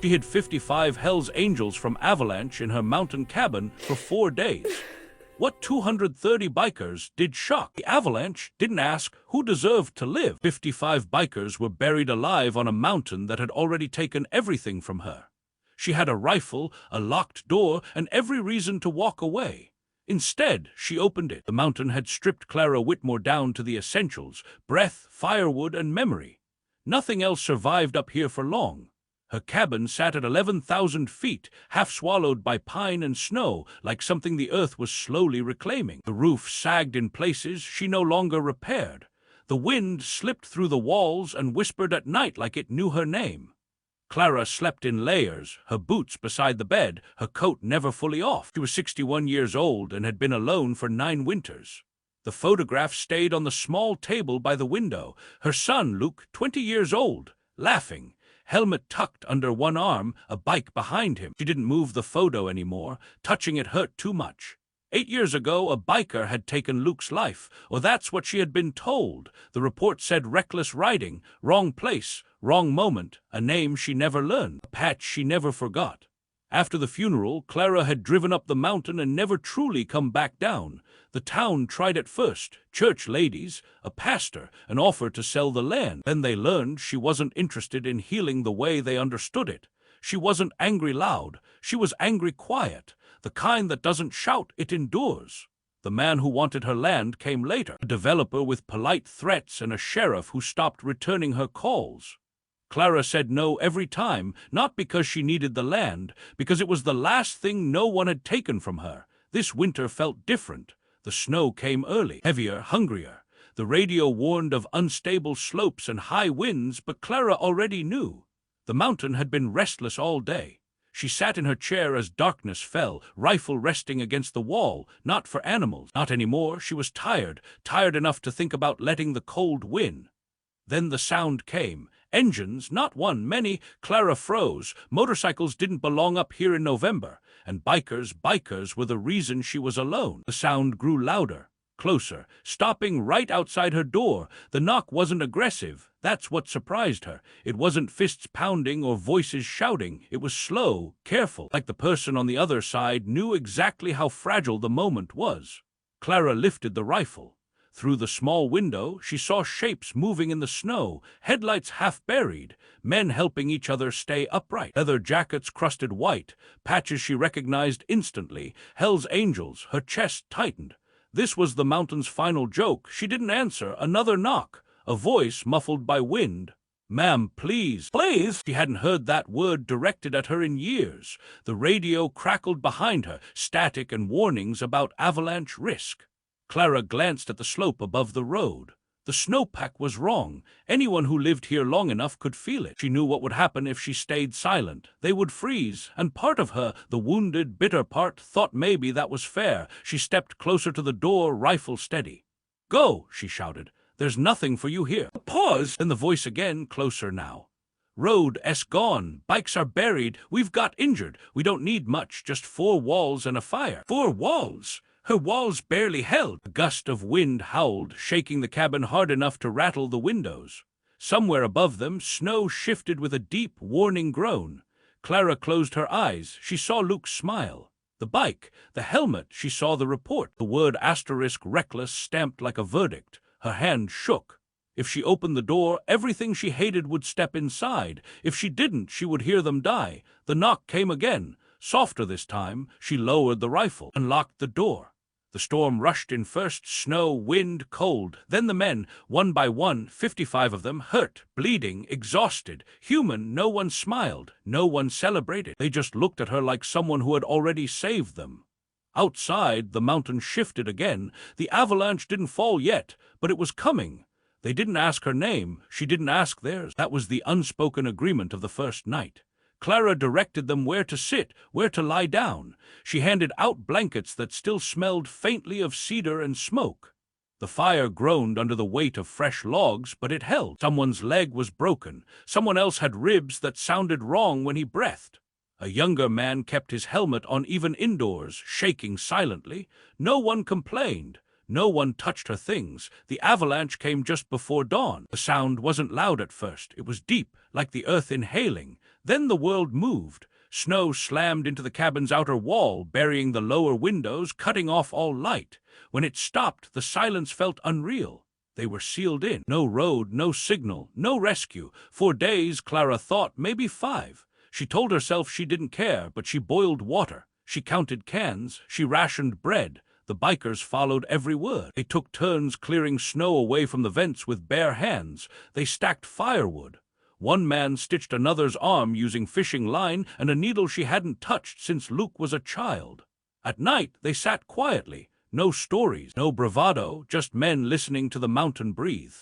She hid 55 Hell's Angels from Avalanche in her mountain cabin for 4 days. What 230 bikers did shock? The Avalanche didn't ask who deserved to live. 55 bikers were buried alive on a mountain that had already taken everything from her. She had a rifle, a locked door, and every reason to walk away. Instead, she opened it. The mountain had stripped Clara Whitmore down to the essentials: breath, firewood, and memory. Nothing else survived up here for long. Her cabin sat at 11,000 feet, half swallowed by pine and snow, like something the earth was slowly reclaiming. The roof sagged in places she no longer repaired. The wind slipped through the walls and whispered at night like it knew her name. Clara slept in layers, her boots beside the bed, her coat never fully off. She was 61 years old and had been alone for 9 winters. The photograph stayed on the small table by the window. Her son, Luke, 20 years old, laughing, helmet tucked under one arm, a bike behind him. She didn't move the photo anymore. Touching it hurt too much. 8 years ago, a biker had taken Luke's life, or that's what she had been told. The report said reckless riding, wrong place, wrong moment, a name she never learned, a patch she never forgot. After the funeral, Clara had driven up the mountain and never truly come back down. The town tried at first, church ladies, a pastor, an offer to sell the land. Then they learned she wasn't interested in healing the way they understood it. She wasn't angry loud, she was angry quiet, the kind that doesn't shout, it endures. The man who wanted her land came later, a developer with polite threats and a sheriff who stopped returning her calls. Clara said no every time, not because she needed the land, because it was the last thing no one had taken from her. This winter felt different. The snow came early, heavier, hungrier. The radio warned of unstable slopes and high winds, but Clara already knew. The mountain had been restless all day. She sat in her chair as darkness fell, rifle resting against the wall, not for animals. Not anymore. She was tired, tired enough to think about letting the cold win. Then the sound came. Engines, not one, many. Clara froze. Motorcycles didn't belong up here in November. And bikers were the reason she was alone. The sound grew louder, closer, stopping right outside her door. The knock wasn't aggressive. That's what surprised her. It wasn't fists pounding or voices shouting. It was slow, careful, like the person on the other side knew exactly how fragile the moment was. Clara lifted the rifle. Through the small window, she saw shapes moving in the snow, headlights half buried, men helping each other stay upright, leather jackets crusted white, patches she recognized instantly, Hell's Angels. Her chest tightened. This was the mountain's final joke. She didn't answer. Another knock, a voice muffled by wind. "Ma'am, please." Please? She hadn't heard that word directed at her in years. The radio crackled behind her, static and warnings about avalanche risk. Clara glanced at the slope above the road. The snowpack was wrong. Anyone who lived here long enough could feel it. She knew what would happen if she stayed silent. They would freeze, and part of her, the wounded, bitter part, thought maybe that was fair. She stepped closer to the door, rifle steady. "Go," she shouted. "There's nothing for you here." Pause, then the voice again, closer now. "Road-s gone. Bikes are buried. We've got injured. We don't need much, just 4 walls and a fire." 4 walls? Her walls barely held. A gust of wind howled, shaking the cabin hard enough to rattle the windows. Somewhere above them, snow shifted with a deep, warning groan. Clara closed her eyes. She saw Luke smile. The bike, the helmet, she saw the report. The word *reckless stamped like a verdict. Her hand shook. If she opened the door, everything she hated would step inside. If she didn't, she would hear them die. The knock came again. Softer this time. She lowered the rifle, unlocked the door. The storm rushed in first, snow, wind, cold. Then the men, one by one, 55 of them, hurt, bleeding, exhausted, human. No one smiled, no one celebrated. They just looked at her like someone who had already saved them. Outside, the mountain shifted again. The avalanche didn't fall yet, but it was coming. They didn't ask her name. She didn't ask theirs. That was the unspoken agreement of the first night. Clara directed them where to sit, where to lie down. She handed out blankets that still smelled faintly of cedar and smoke. The fire groaned under the weight of fresh logs, but it held. Someone's leg was broken. Someone else had ribs that sounded wrong when he breathed. A younger man kept his helmet on even indoors, shaking silently. No one complained. No one touched her things. The avalanche came just before dawn. The sound wasn't loud at first. It was deep, like the earth inhaling. Then the world moved. Snow slammed into the cabin's outer wall, burying the lower windows, cutting off all light. When it stopped, the silence felt unreal. They were sealed in. No road, no signal, no rescue. For days, Clara thought, maybe 5. She told herself she didn't care, but she boiled water. She counted cans. She rationed bread. The bikers followed every word. They took turns clearing snow away from the vents with bare hands. They stacked firewood. One man stitched another's arm using fishing line and a needle she hadn't touched since Luke was a child. At night, they sat quietly. No stories, no bravado, just men listening to the mountain breathe.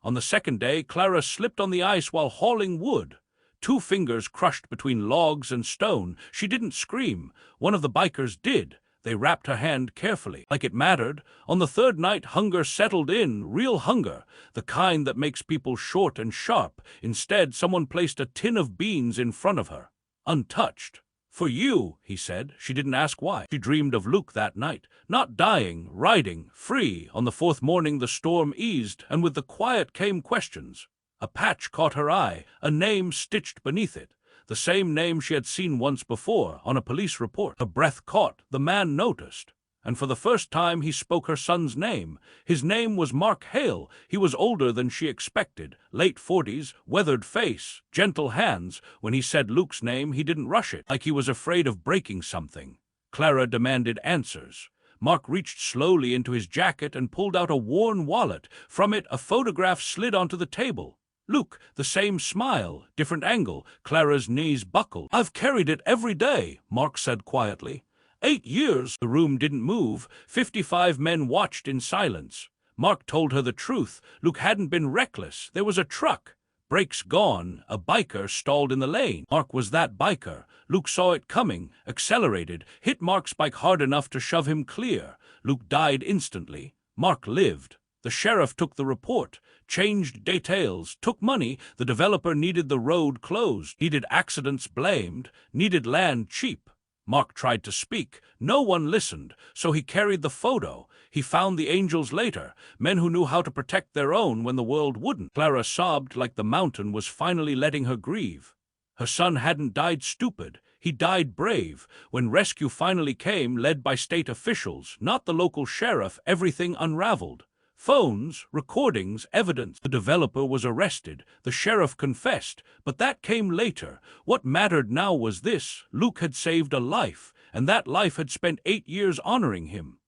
On the second day, Clara slipped on the ice while hauling wood. 2 fingers crushed between logs and stone. She didn't scream. One of the bikers did. They wrapped her hand carefully, like it mattered. On the 3rd night, hunger settled in, real hunger, the kind that makes people short and sharp. Instead, someone placed a tin of beans in front of her, untouched. "For you," he said. She didn't ask why. She dreamed of Luke that night, not dying, riding, free. On the 4th morning, the storm eased, and with the quiet came questions. A patch caught her eye, a name stitched beneath it. The same name she had seen once before, on a police report. Her breath caught. The man noticed. And for the first time he spoke her son's name. His name was Mark Hale. He was older than she expected. Late 40s, weathered face, gentle hands. When he said Luke's name, he didn't rush it, like he was afraid of breaking something. Clara demanded answers. Mark reached slowly into his jacket and pulled out a worn wallet. From it, a photograph slid onto the table. Luke, the same smile, different angle. Clara's knees buckled. "I've carried it every day," Mark said quietly. 8 years. The room didn't move. 55 men watched in silence. Mark told her the truth. Luke hadn't been reckless. There was a truck. Brakes gone. A biker stalled in the lane. Mark was that biker. Luke saw it coming, accelerated, hit Mark's bike hard enough to shove him clear. Luke died instantly. Mark lived. The sheriff took the report, changed details, took money. The developer needed the road closed, needed accidents blamed, needed land cheap. Mark tried to speak. No one listened, so he carried the photo. He found the angels later, men who knew how to protect their own when the world wouldn't. Clara sobbed like the mountain was finally letting her grieve. Her son hadn't died stupid. He died brave. When rescue finally came, led by state officials, not the local sheriff, everything unraveled. Phones, recordings, evidence. The developer was arrested. The sheriff confessed. But that came later. What mattered now was this. Luke had saved a life, and that life had spent 8 years honoring him.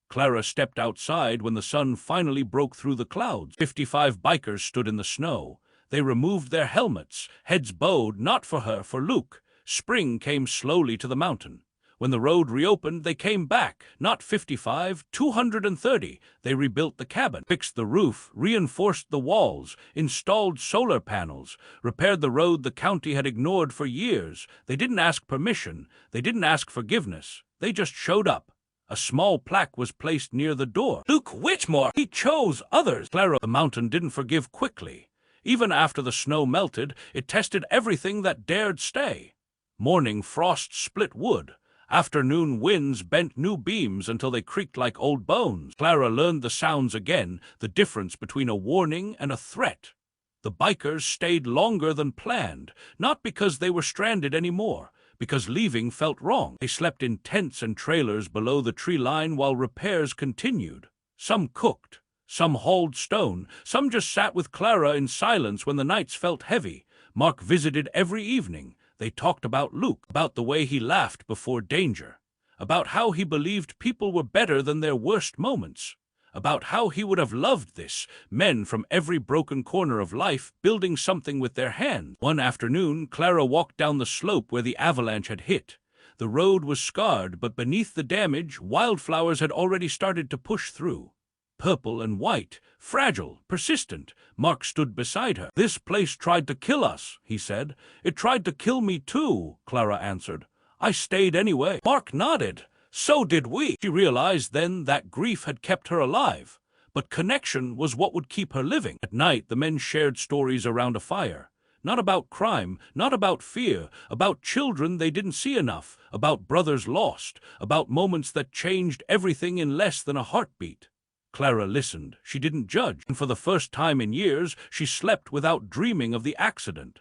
Clara stepped outside when the sun finally broke through the clouds. 55 bikers stood in the snow. They removed their helmets, heads bowed, not for her, for Luke. Spring came slowly to the mountain. When the road reopened, they came back, not 55, 230. They rebuilt the cabin, fixed the roof, reinforced the walls, installed solar panels, repaired the road the county had ignored for years. They didn't ask permission. They didn't ask forgiveness. They just showed up. A small plaque was placed near the door. "Luke Whitmore! He chose others!" Clara, the mountain didn't forgive quickly. Even after the snow melted, it tested everything that dared stay. Morning frost split wood. Afternoon winds bent new beams until they creaked like old bones. Clara learned the sounds again, the difference between a warning and a threat. The bikers stayed longer than planned, not because they were stranded anymore, because leaving felt wrong. They slept in tents and trailers below the tree line while repairs continued. Some cooked, some hauled stone, some just sat with Clara in silence when the nights felt heavy. Mark visited every evening. They talked about Luke, about the way he laughed before danger, about how he believed people were better than their worst moments, about how he would have loved this, men from every broken corner of life building something with their hands. One afternoon, Clara walked down the slope where the avalanche had hit. The road was scarred, but beneath the damage, wildflowers had already started to push through. Purple and white, fragile, persistent. Mark stood beside her. "This place tried to kill us," he said. "It tried to kill me too," Clara answered. "I stayed anyway." Mark nodded. "So did we." She realized then that grief had kept her alive, but connection was what would keep her living. At night, the men shared stories around a fire. Not about crime, not about fear, about children they didn't see enough, about brothers lost, about moments that changed everything in less than a heartbeat. Clara listened. She didn't judge, and for the first time in years, she slept without dreaming of the accident.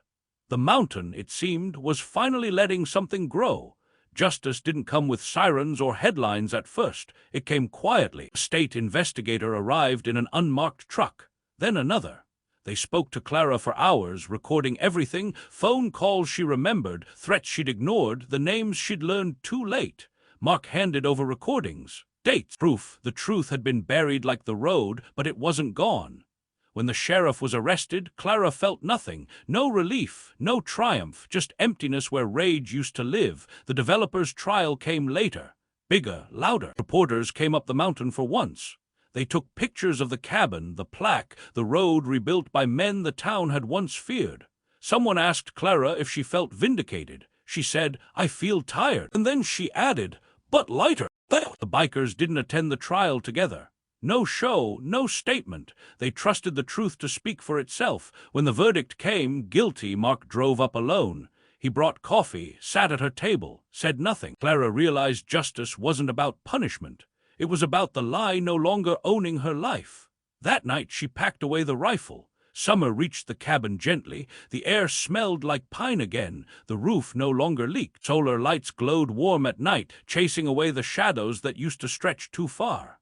The mountain, it seemed, was finally letting something grow. Justice didn't come with sirens or headlines at first. It came quietly. A state investigator arrived in an unmarked truck, then another. They spoke to Clara for hours, recording everything, phone calls she remembered, threats she'd ignored, the names she'd learned too late. Mark handed over recordings, dates, proof. The truth had been buried like the road, but it wasn't gone. When the sheriff was arrested, Clara felt nothing. No relief, no triumph, just emptiness where rage used to live. The developer's trial came later. Bigger, louder. Reporters came up the mountain for once. They took pictures of the cabin, the plaque, the road rebuilt by men the town had once feared. Someone asked Clara if she felt vindicated. She said, "I feel tired." And then she added, "but lighter." The bikers didn't attend the trial together. No show, no statement. They trusted the truth to speak for itself. When the verdict came, guilty, Mark drove up alone. He brought coffee, sat at her table, said nothing. Clara realized justice wasn't about punishment. It was about the lie no longer owning her life. That night she packed away the rifle. Summer reached the cabin gently. The air smelled like pine again. The roof no longer leaked. Solar lights glowed warm at night, chasing away the shadows that used to stretch too far.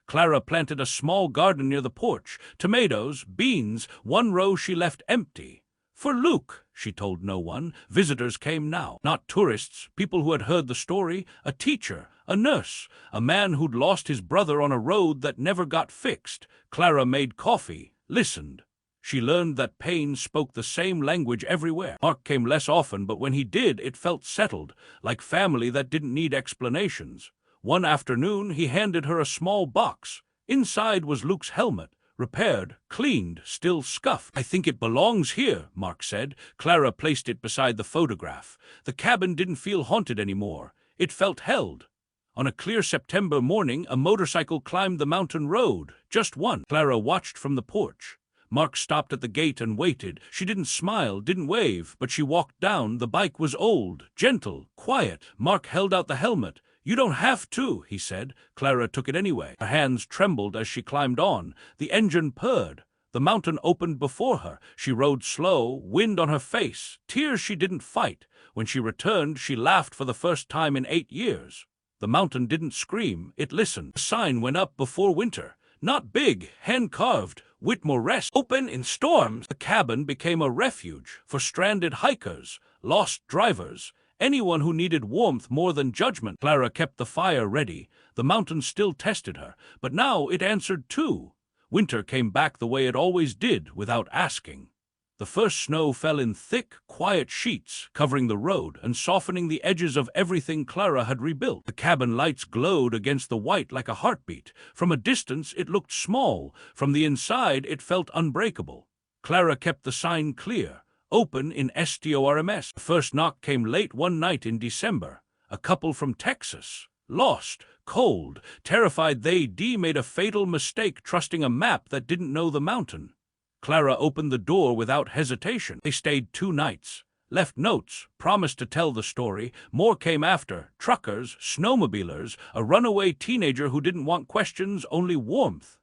Clara planted a small garden near the porch. Tomatoes, beans, one row she left empty. For Luke, she told no one. Visitors came now. Not tourists, people who had heard the story. A teacher, a nurse, a man who'd lost his brother on a road that never got fixed. Clara made coffee, listened. She learned that pain spoke the same language everywhere. Mark came less often, but when he did, it felt settled, like family that didn't need explanations. One afternoon, he handed her a small box. Inside was Luke's helmet, repaired, cleaned, still scuffed. "I think it belongs here," Mark said. Clara placed it beside the photograph. The cabin didn't feel haunted anymore. It felt held. On a clear September morning, a motorcycle climbed the mountain road. Just one. Clara watched from the porch. Mark stopped at the gate and waited. She didn't smile, didn't wave, but she walked down. The bike was old, gentle, quiet. Mark held out the helmet. "You don't have to," he said. Clara took it anyway. Her hands trembled as she climbed on. The engine purred. The mountain opened before her. She rode slow, wind on her face, tears she didn't fight. When she returned, she laughed for the first time in 8 years. The mountain didn't scream, it listened. A sign went up before winter. Not big, hand-carved, Whitmore Rest. Open in storms. The cabin became a refuge for stranded hikers, lost drivers, anyone who needed warmth more than judgment. Clara kept the fire ready. The mountain still tested her, but now it answered too. Winter came back the way it always did, without asking. The first snow fell in thick, quiet sheets, covering the road and softening the edges of everything Clara had rebuilt. The cabin lights glowed against the white like a heartbeat. From a distance it looked small. From the inside it felt unbreakable. Clara kept the sign clear. Open in STORMS. The first knock came late one night in December. A couple from Texas. Lost, cold, terrified they'd made a fatal mistake trusting a map that didn't know the mountain. Clara opened the door without hesitation. They stayed 2 nights. Left notes, promised to tell the story. More came after. Truckers, snowmobilers, a runaway teenager who didn't want questions, only warmth.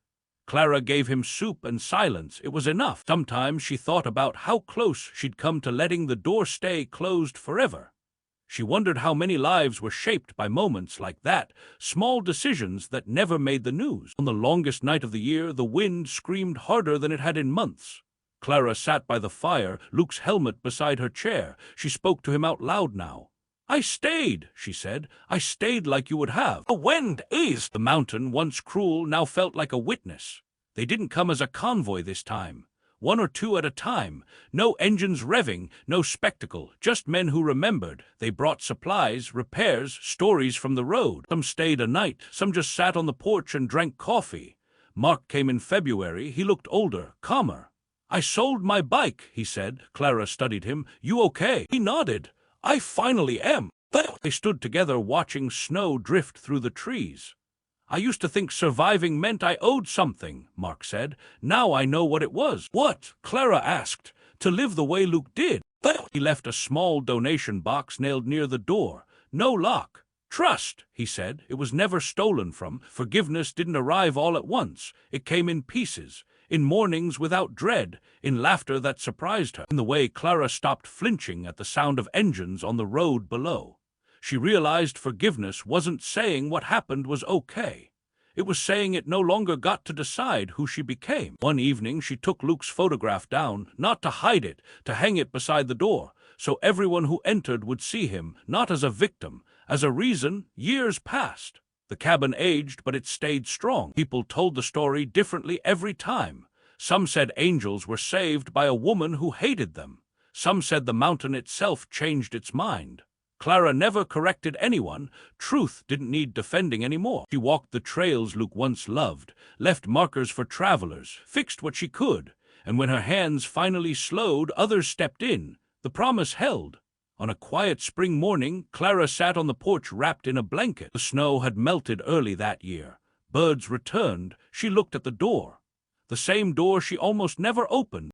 Clara gave him soup and silence. It was enough. Sometimes she thought about how close she'd come to letting the door stay closed forever. She wondered how many lives were shaped by moments like that, small decisions that never made the news. On the longest night of the year, the wind screamed harder than it had in months. Clara sat by the fire, Luke's helmet beside her chair. She spoke to him out loud now. "I stayed," she said. "I stayed like you would have." The wind eased. The mountain, once cruel, now felt like a witness. They didn't come as a convoy this time. 1 or 2 at a time. No engines revving, no spectacle, just men who remembered. They brought supplies, repairs, stories from the road. Some stayed a night, some just sat on the porch and drank coffee. Mark came in February. He looked older, calmer. "I sold my bike," he said. Clara studied him. "You okay?" He nodded. "I finally am." They stood together watching snow drift through the trees. "I used to think surviving meant I owed something," Mark said. "Now I know what it was." "What?" Clara asked. "To live the way Luke did." He left a small donation box nailed near the door. No lock. "Trust," he said. "It was never stolen from. Forgiveness didn't arrive all at once. It came in pieces. in mornings without dread, in laughter that surprised her, in the way Clara stopped flinching at the sound of engines on the road below. She realized forgiveness wasn't saying what happened was okay. It was saying it no longer got to decide who she became. One evening, she took Luke's photograph down, not to hide it, to hang it beside the door, so everyone who entered would see him, not as a victim, as a reason. Years passed. The cabin aged, but it stayed strong. People told the story differently every time. Some said angels were saved by a woman who hated them. Some said the mountain itself changed its mind. Clara never corrected anyone. Truth didn't need defending anymore. She walked the trails Luke once loved, left markers for travelers, fixed what she could, and when her hands finally slowed, others stepped in. The promise held. On a quiet spring morning, Clara sat on the porch wrapped in a blanket. The snow had melted early that year. Birds returned. She looked at the door. The same door she almost never opened.